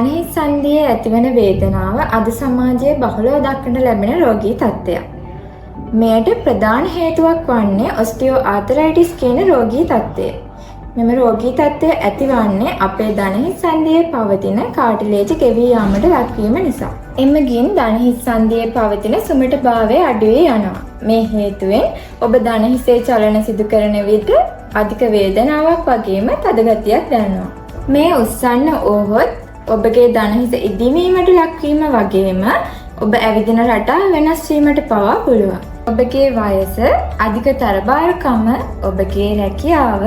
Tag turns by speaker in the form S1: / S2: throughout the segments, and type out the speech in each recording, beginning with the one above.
S1: දණහිස් සන්ධියේ ඇතිවන වේදනාව අද සමාජයේ බහුලව දක්නට ලැබෙන රෝගී තත්ත්වයක්. මෙයට ප්‍රධාන හේතුවක් වන්නේ ඔස්ටියෝ ආතරයිටිස් කියන රෝගී තත්ත්වය. මෙම රෝගී තත්ත්වය ඇතිවන්නේ අපේ දණහිස් සන්ධියේ පවතින කාටිලේජ් ගෙවී යාමට ලක්වීම නිසා. එමගින් දණහිස් සන්ධියේ පවතින සුමටභාවය අඩු වී යනවා. මේ හේතුවෙන් ඔබ දණහිසේ චලන සිදු කරන විට අධික වේදනාවක් වගේම තද ගතියක් දැනෙනවා. මේ උස්සන්න ඕහොත් ඔබගේ දණහිස ඉදිමීමට ලක්වීම වගේම ඔබ ඇවිදින රටා වෙනස් වීමට පවා පුළුවන්. ඔබගේ වයස, අධික තරබාරකම, ඔබගේ රැකියාව,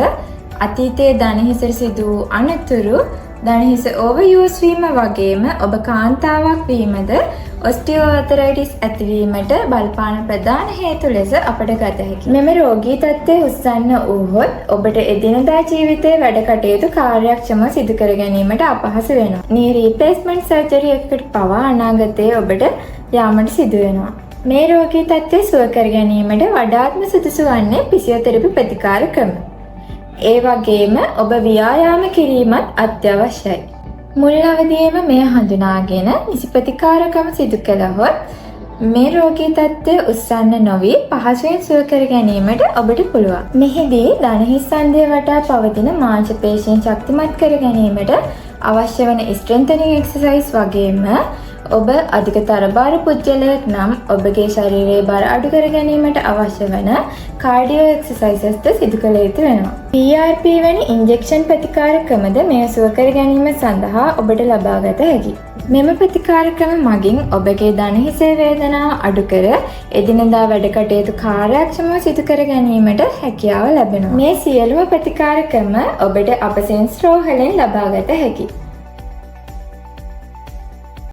S1: අතීතයේ දණහිසට සිදු වූ අනතුරු, දණහිස ඕවර්යූස් වීම වගේම ඔබ කාන්තාවක් වීමද ඔස්ටියෝආතරයිටිස් ඇතිවීමට බලපාන ප්‍රධාන හේතු ලෙස අපට ගත හැකියි. මෙම රෝගී තත්ත්වය උස්සන්න වූහොත් ඔබට එදිනදා ජීවිතයේ වැඩ කටයුතු කාර්යක්ෂමව සිදු කර ගැනීමට අපහසු වෙනවා. knee replacement surgery එකකට පවා අනාගතයේ ඔබට යාමට සිදු වෙනවා. මේ රෝගී තත්ත්වය සුව කර ගැනීමට වඩාත්ම සුදුසු වන්නේ ෆිසියෝതെරපි ප්‍රතිකාර ක්‍රම. ඒ වගේම ඔබ ව්‍යායාම කිරීමත් අත්‍යවශ්‍යයි. මුල් අවදියේම මෙය හඳුනාගෙන නිසි ප්‍රතිකාරකම සිදු කළහොත් මේ රෝගී තත්ත්වය උස්සන්න නොවි පහසුවෙන් සුව කර ගැනීමට ඔබට පුළුවන්. මෙහිදී දණහිස් සන්ධිය වටා පවතින මාංශ පේශීන් ශක්තිමත් කර ගැනීමට අවශ්‍ය වන ස්ට්‍රෙන්තනින් එක්සර්සයිස් වගේම ඔබ අධික තරබාර පුද්ගලයෙක් නම් ඔබගේ ශරීරයේ බර අඩු කර ගැනීමට අවශ්‍ය වන කාඩියෝ එක්සර්සයිසස්ද සිදු කළ යුතු වෙනවා. PRP වැනි ඉන්ජෙක්ෂන් ප්‍රතිකාර ක්‍රමද මෙය සුව කර ගැනීම සඳහා ඔබට ලබාගත හැකියි. මෙම ප්‍රතිකාර ක්‍රම මගින් ඔබගේ දණහිසේ වේදනාව අඩු කර එදිනදා වැඩ කටයුතු කාර්යක්ෂමව සිදු කර ගැනීමට හැකියාව ලැබෙනවා. මේ සියලුම ප්‍රතිකාර ක්‍රම ඔබට අපසෙන්ස් රෝහලෙන් ලබාගත හැකියි.